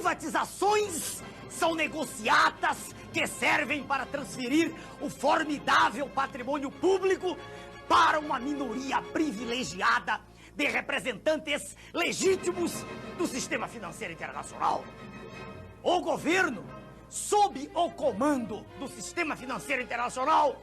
privatizações são negociatas que servem para transferir o formidável patrimônio público para uma minoria privilegiada de representantes legítimos do sistema financeiro internacional. O governo, sob o comando do sistema financeiro internacional,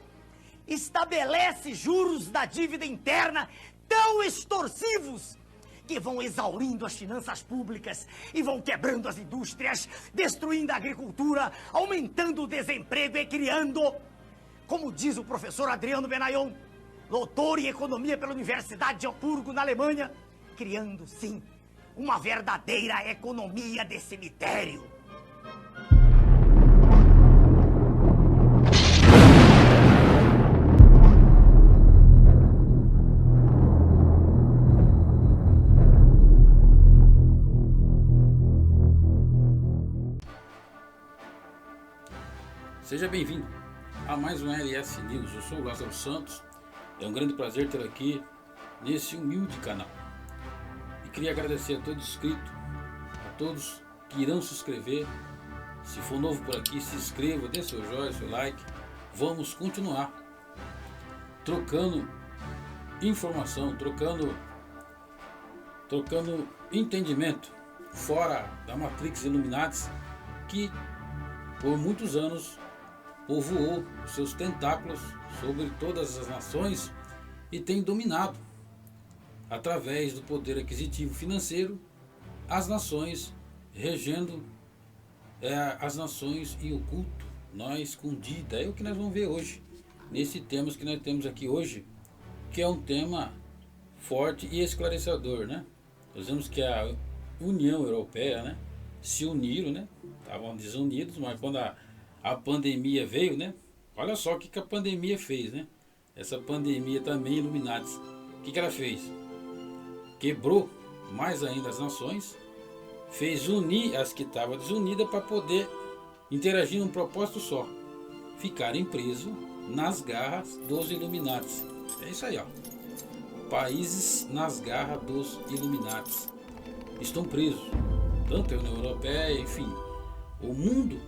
estabelece juros da dívida interna tão extorsivos que vão exaurindo as finanças públicas e vão quebrando as indústrias, destruindo a agricultura, aumentando o desemprego e criando, como diz o professor Adriano Benayon, doutor em economia pela Universidade de Hamburgo, na Alemanha, criando, sim, uma verdadeira economia de cemitério. Seja bem-vindo a mais um LS News. Eu sou o Lázaro Santos. É um grande prazer ter aqui nesse humilde canal. E queria agradecer a todos inscritos, a todos que irão se inscrever. Se for novo por aqui, se inscreva, dê seu joinha, seu like. Vamos continuar trocando informação, trocando entendimento fora da Matrix Illuminati, que por muitos anos povoou seus tentáculos sobre todas as nações e tem dominado, através do poder aquisitivo financeiro, as nações, regendo as nações em oculto, não escondido. É o que nós vamos ver hoje, nesse tema que nós temos aqui hoje, que é um tema forte e esclarecedor, né? Nós vemos que a União Europeia, né, se uniram, né? Estavam desunidos, mas quando a pandemia veio, né? Olha só o que a pandemia fez, né? Essa pandemia também Illuminati. O que ela fez? Quebrou mais ainda as nações, fez unir as que estavam desunidas para poder interagir num propósito só: ficarem presos nas garras dos Illuminati. É isso aí, ó. Países nas garras dos Illuminati estão presos, tanto a União Europeia, enfim, o mundo,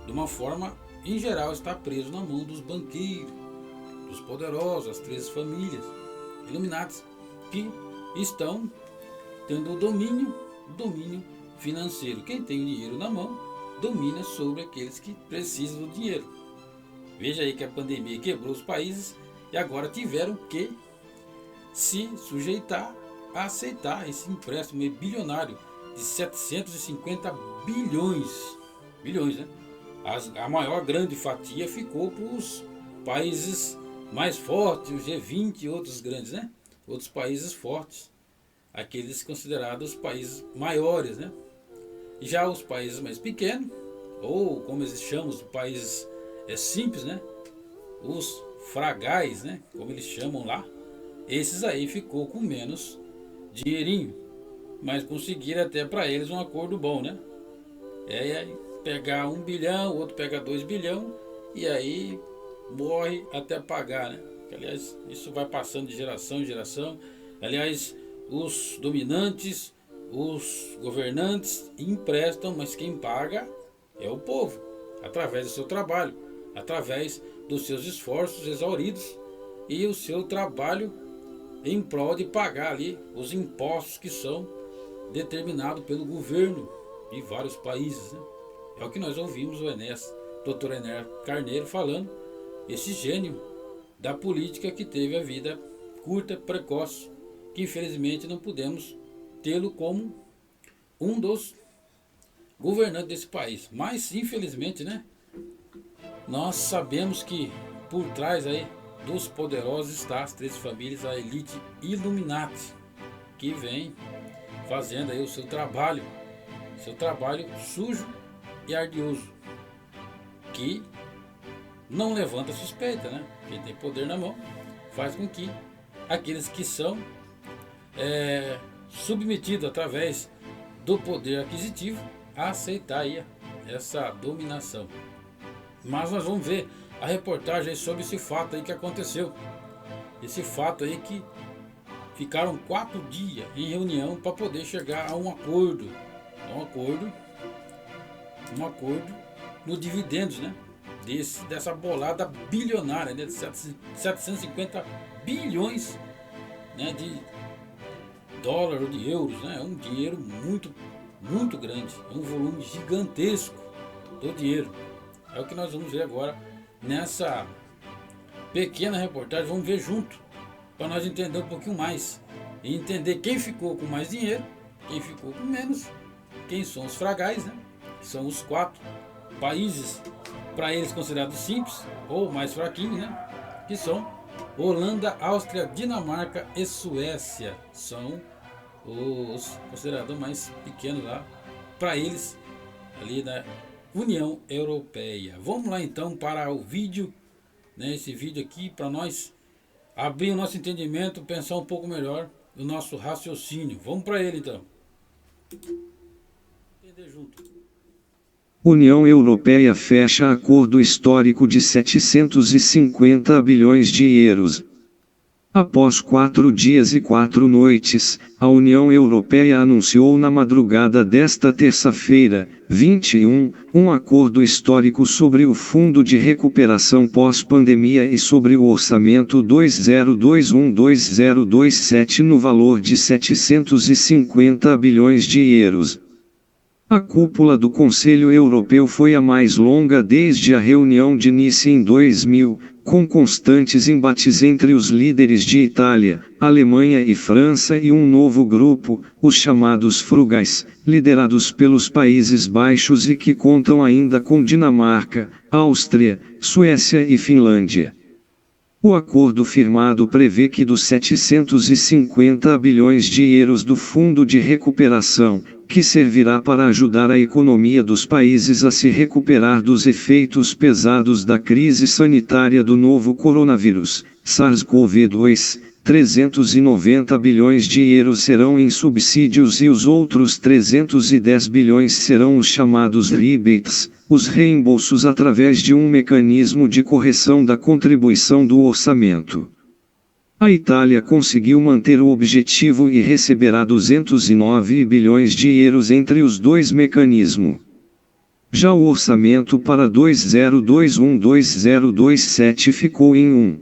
de uma forma em geral, está preso na mão dos banqueiros, dos poderosos, as 13 famílias Illuminati, que estão tendo o domínio financeiro. Quem tem o dinheiro na mão domina sobre aqueles que precisam do dinheiro. Veja aí que a pandemia quebrou os países e agora tiveram que se sujeitar a aceitar esse empréstimo bilionário de 750 bilhões, né? A maior grande fatia ficou para os países mais fortes, o G20 e outros grandes, né? Outros países fortes, aqueles considerados países maiores, né? E já os países mais pequenos, ou como eles chamam, os países simples, né? Os fragais, né? Como eles chamam lá, esses aí ficou com menos dinheirinho, mas conseguiram até para eles um acordo bom, né? Pegar 1 bilhão, o outro pega 2 bilhão e aí morre até pagar, né? Aliás, isso vai passando de geração em geração. Aliás, os dominantes, os governantes emprestam, mas quem paga é o povo, através do seu trabalho, através dos seus esforços exauridos e o seu trabalho em prol de pagar ali os impostos que são determinados pelo governo de vários países, né? É o que nós ouvimos o Dr. Enéas Carneiro falando, esse gênio da política que teve a vida curta, precoce, que infelizmente não pudemos tê-lo como um dos governantes desse país. Mas infelizmente, né, nós sabemos que por trás aí dos poderosos está as 13 famílias, a elite Illuminati, que vem fazendo aí o seu trabalho sujo e ardioso, que não levanta suspeita, né? Quem tem poder na mão faz com que aqueles que são submetidos através do poder aquisitivo a aceitar aí essa dominação. Mas nós vamos ver a reportagem sobre esse fato aí que aconteceu. Esse fato aí que ficaram 4 dias em reunião para poder chegar a um acordo um acordo no dividendos, né? Dessa bolada bilionária, né? De 750 bilhões, né? De dólar ou de euros, né? É um dinheiro muito, muito grande, é um volume gigantesco do dinheiro. É o que nós vamos ver agora nessa pequena reportagem. Vamos ver junto, para nós entender um pouquinho mais e entender quem ficou com mais dinheiro, quem ficou com menos, quem são os fragais, né? Que são os 4 países, para eles considerados simples ou mais fraquinhos, né? Que são Holanda, Áustria, Dinamarca e Suécia. São os considerados mais pequenos lá, para eles, ali da União Europeia. Vamos lá então para o vídeo, né? Esse vídeo aqui para nós abrir o nosso entendimento, pensar um pouco melhor do nosso raciocínio. Vamos para ele então. Entender junto. União Europeia fecha acordo histórico de 750 bilhões de euros. Após 4 dias e 4 noites, a União Europeia anunciou na madrugada desta terça-feira, 21, um acordo histórico sobre o Fundo de Recuperação pós-pandemia e sobre o Orçamento 2021-2027 no valor de 750 bilhões de euros. A cúpula do Conselho Europeu foi a mais longa desde a reunião de Nice em 2000, com constantes embates entre os líderes de Itália, Alemanha e França e um novo grupo, os chamados frugais, liderados pelos Países Baixos e que contam ainda com Dinamarca, Áustria, Suécia e Finlândia. O acordo firmado prevê que dos 750 bilhões de euros do Fundo de Recuperação, que servirá para ajudar a economia dos países a se recuperar dos efeitos pesados da crise sanitária do novo coronavírus, SARS-CoV-2, 390 bilhões de euros serão em subsídios e os outros 310 bilhões serão os chamados rebates, os reembolsos através de um mecanismo de correção da contribuição do orçamento. A Itália conseguiu manter o objetivo e receberá 209 bilhões de euros entre os dois mecanismos. Já o orçamento para 2021-2027 ficou em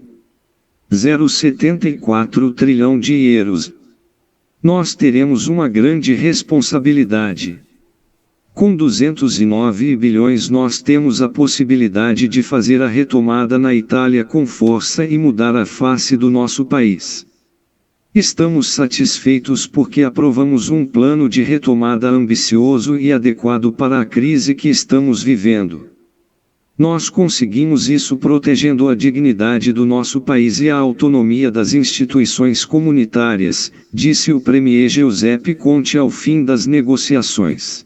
1,074 trilhão de euros. Nós teremos uma grande responsabilidade. Com 209 bilhões nós temos a possibilidade de fazer a retomada na Itália com força e mudar a face do nosso país. Estamos satisfeitos porque aprovamos um plano de retomada ambicioso e adequado para a crise que estamos vivendo. Nós conseguimos isso protegendo a dignidade do nosso país e a autonomia das instituições comunitárias, disse o premier Giuseppe Conte ao fim das negociações.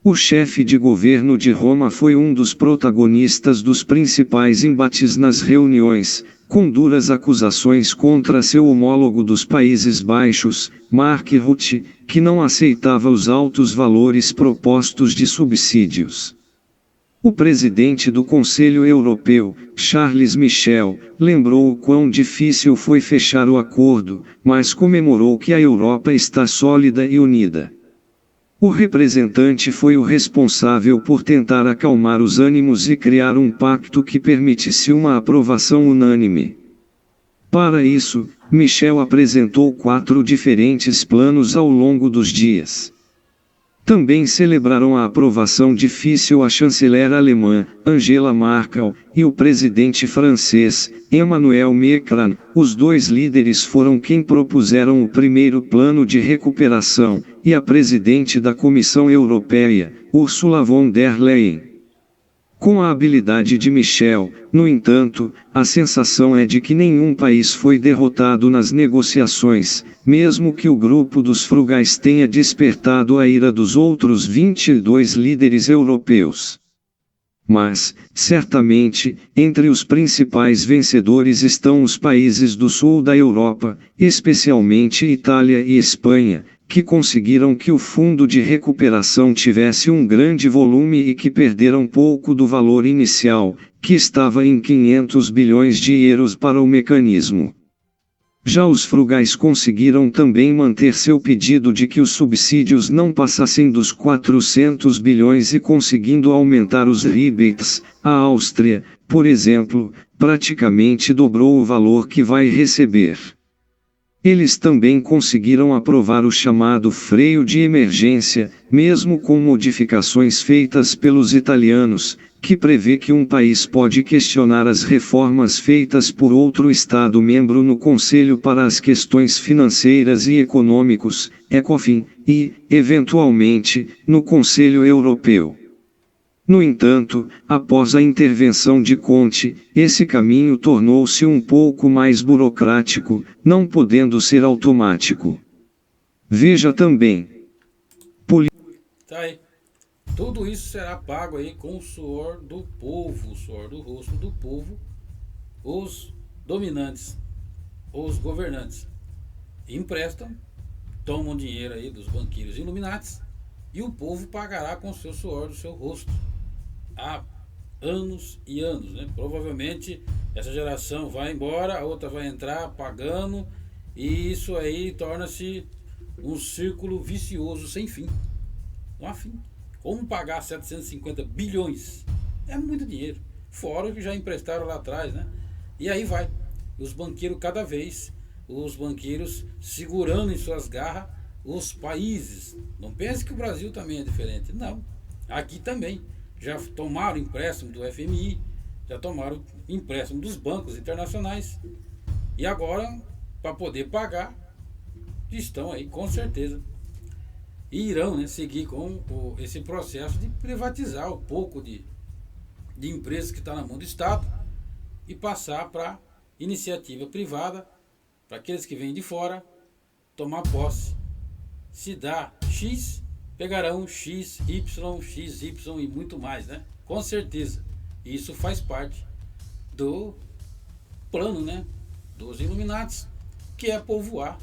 O chefe de governo de Roma foi um dos protagonistas dos principais embates nas reuniões, com duras acusações contra seu homólogo dos Países Baixos, Mark Rutte, que não aceitava os altos valores propostos de subsídios. O presidente do Conselho Europeu, Charles Michel, lembrou o quão difícil foi fechar o acordo, mas comemorou que a Europa está sólida e unida. O representante foi o responsável por tentar acalmar os ânimos e criar um pacto que permitisse uma aprovação unânime. Para isso, Michel apresentou 4 diferentes planos ao longo dos dias. Também celebraram a aprovação difícil a chanceler alemã, Angela Merkel, e o presidente francês, Emmanuel Macron. Os dois líderes foram quem propuseram o primeiro plano de recuperação, e a presidente da Comissão Europeia, Ursula von der Leyen. Com a habilidade de Michel, no entanto, a sensação é de que nenhum país foi derrotado nas negociações, mesmo que o grupo dos frugais tenha despertado a ira dos outros 22 líderes europeus. Mas, certamente, entre os principais vencedores estão os países do sul da Europa, especialmente Itália e Espanha, que conseguiram que o fundo de recuperação tivesse um grande volume e que perderam pouco do valor inicial, que estava em 500 bilhões de euros para o mecanismo. Já os frugais conseguiram também manter seu pedido de que os subsídios não passassem dos 400 bilhões e conseguindo aumentar os rebates. A Áustria, por exemplo, praticamente dobrou o valor que vai receber. Eles também conseguiram aprovar o chamado freio de emergência, mesmo com modificações feitas pelos italianos, que prevê que um país pode questionar as reformas feitas por outro Estado-membro no Conselho para as Questões Financeiras e Econômicos, ECOFIN, e, eventualmente, no Conselho Europeu. No entanto, após a intervenção de Conte, esse caminho tornou-se um pouco mais burocrático, não podendo ser automático. Veja também. Tá aí. Tudo isso será pago aí com o suor do povo, o suor do rosto do povo, os dominantes, os governantes. Emprestam, tomam dinheiro aí dos banqueiros iluminatis e o povo pagará com o seu suor do seu rosto. Há anos e anos, né? Provavelmente essa geração vai embora, a outra vai entrar pagando, e isso aí torna-se um círculo vicioso sem fim. Não há fim. Como pagar 750 bilhões? É muito dinheiro. Fora o que já emprestaram lá atrás, né? E aí vai. Os banqueiros cada vez, os banqueiros segurando em suas garras os países. Não pense que o Brasil também é diferente. Não. Aqui também. Já tomaram empréstimo do FMI, já tomaram empréstimo dos bancos internacionais. E agora, para poder pagar, estão aí com certeza. E irão, né, seguir com esse processo de privatizar o pouco de empresas que está na mão do Estado e passar para iniciativa privada, para aqueles que vêm de fora tomar posse. Se dá X, pegarão X, Y, XY e muito mais, né? Com certeza. Isso faz parte do plano, né, dos Illuminatis, que é povoar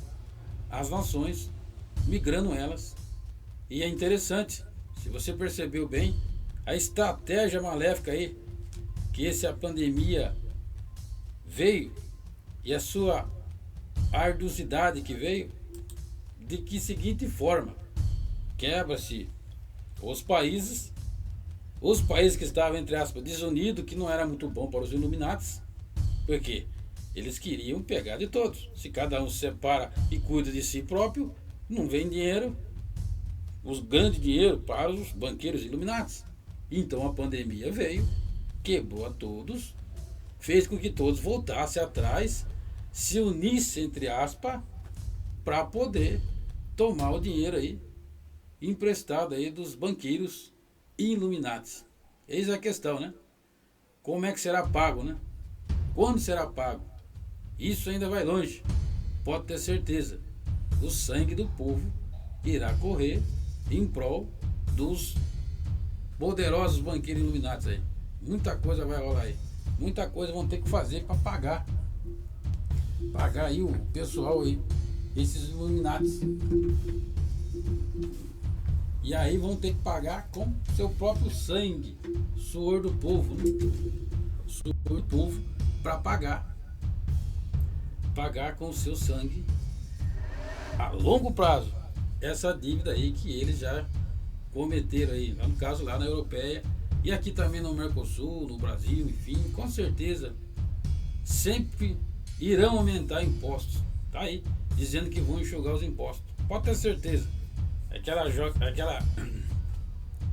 as nações, migrando elas. E é interessante, se você percebeu bem, a estratégia maléfica aí, que essa pandemia veio, e a sua arduosidade que veio, de que seguinte forma: quebra-se os países que estavam, entre aspas, desunidos, que não era muito bom para os Illuminatis, porque eles queriam pegar de todos. Se cada um se separa e cuida de si próprio, não vem dinheiro, os grandes dinheiro para os banqueiros Illuminatis. Então a pandemia veio, quebrou a todos, fez com que todos voltassem atrás, se unissem, entre aspas, para poder tomar o dinheiro aí emprestado aí dos banqueiros Illuminatis. Eis a questão, né? Como é que será pago, né? Quando será pago? Isso ainda vai longe. Pode ter certeza. O sangue do povo irá correr em prol dos poderosos banqueiros Illuminatis aí. Muita coisa vai rolar aí. Muita coisa vão ter que fazer para pagar. Pagar aí o pessoal aí, esses Illuminatis. E aí vão ter que pagar com seu próprio sangue, suor do povo, né? Suor do povo para pagar. Pagar com o seu sangue a longo prazo essa dívida aí que eles já cometeram aí, no caso lá na Europeia e aqui também no Mercosul, no Brasil, enfim, com certeza sempre irão aumentar impostos. Tá aí, dizendo que vão enxugar os impostos. Pode ter certeza.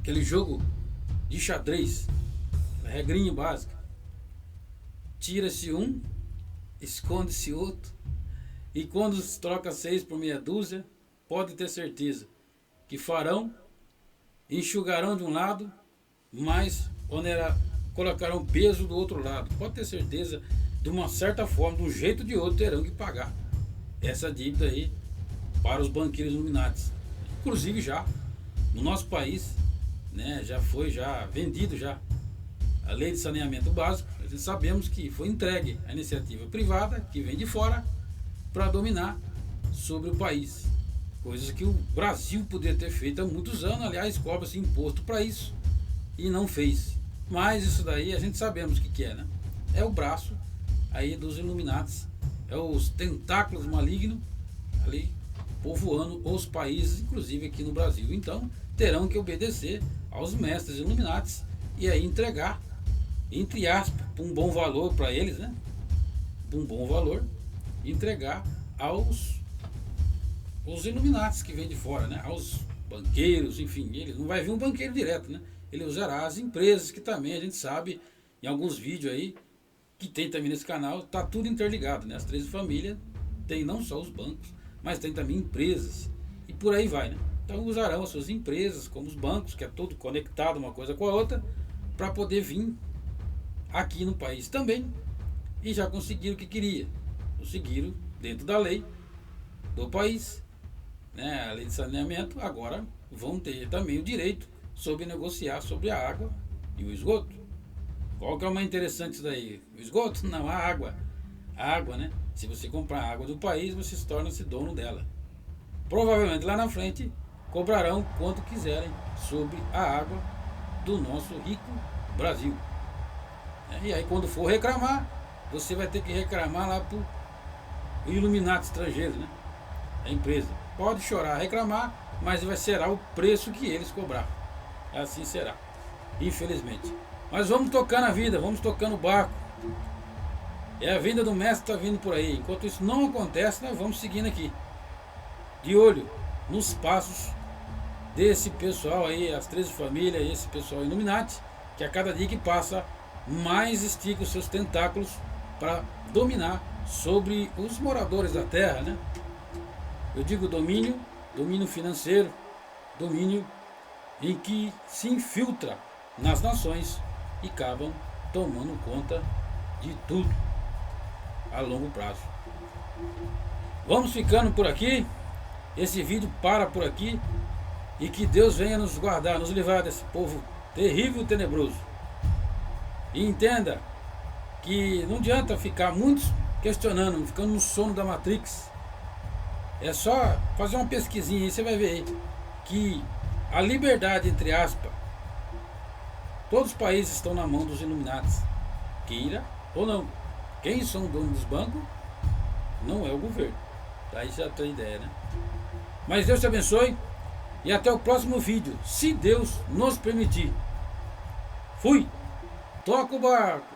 Aquele jogo de xadrez, regrinha básica. Tira-se um, esconde-se outro, e quando se troca 6 por meia dúzia, pode ter certeza que farão, enxugarão de um lado, mas colocarão peso do outro lado. Pode ter certeza, de uma certa forma, de um jeito ou de outro, terão que pagar essa dívida aí para os banqueiros Illuminatis. Inclusive já no nosso país, né, já foi vendido já a lei de saneamento básico. Nós sabemos que foi entregue à iniciativa privada que vem de fora para dominar sobre o país. Coisas que o Brasil poderia ter feito há muitos anos. Aliás, cobra-se imposto para isso e não fez. Mas isso daí a gente sabemos o que é, né? É o braço aí dos Illuminatis, é os tentáculos malignos ali povoando os países, inclusive aqui no Brasil. Então terão que obedecer aos mestres Illuminatis e aí entregar, entre aspas, um bom valor para eles, né? Um bom valor, entregar aos Illuminatis que vêm de fora, né? Aos banqueiros, enfim, ele não vai vir um banqueiro direto, né? Ele usará as empresas, que também a gente sabe em alguns vídeos aí que tem também nesse canal, tá tudo interligado, né? As 13 famílias tem não só os bancos, mas tem também empresas e por aí vai, né? Então usarão as suas empresas como os bancos, que é tudo conectado uma coisa com a outra, para poder vir aqui no país também, e já conseguiram o que queria, conseguiram dentro da lei do país, né, a lei de saneamento. Agora vão ter também o direito sobre negociar sobre a água e o esgoto. Qual que é o mais interessante isso daí? O esgoto? Não, a água. A água, né? Se você comprar a água do país, você se torna-se dono dela. Provavelmente lá na frente cobrarão quanto quiserem sobre a água do nosso rico Brasil. E aí quando for reclamar, você vai ter que reclamar lá para o Illuminati estrangeiro, né? A empresa. Pode chorar, reclamar, mas vai ser o preço que eles cobrar. Assim será, infelizmente. Mas vamos tocando a vida, vamos tocando o barco. É a vida do mestre está vindo por aí. Enquanto isso não acontece, nós vamos seguindo aqui, de olho nos passos desse pessoal aí, as 13 famílias, esse pessoal Illuminati, que a cada dia que passa, mais estica os seus tentáculos para dominar sobre os moradores da terra, né? Eu digo domínio, domínio financeiro, domínio em que se infiltra nas nações e acabam tomando conta de tudo a longo prazo. Vamos ficando por aqui. Esse vídeo para por aqui. E que Deus venha nos guardar, nos livrar desse povo terrível e tenebroso. E entenda que não adianta ficar muitos questionando, ficando no sono da Matrix. É só fazer uma pesquisinha e você vai ver aí que a liberdade, entre aspas, todos os países estão na mão dos Illuminatis, queira ou não. Quem são donos dos bancos não é o governo. Daí já tem ideia, né? Mas Deus te abençoe e até o próximo vídeo, se Deus nos permitir. Fui! Toca o barco!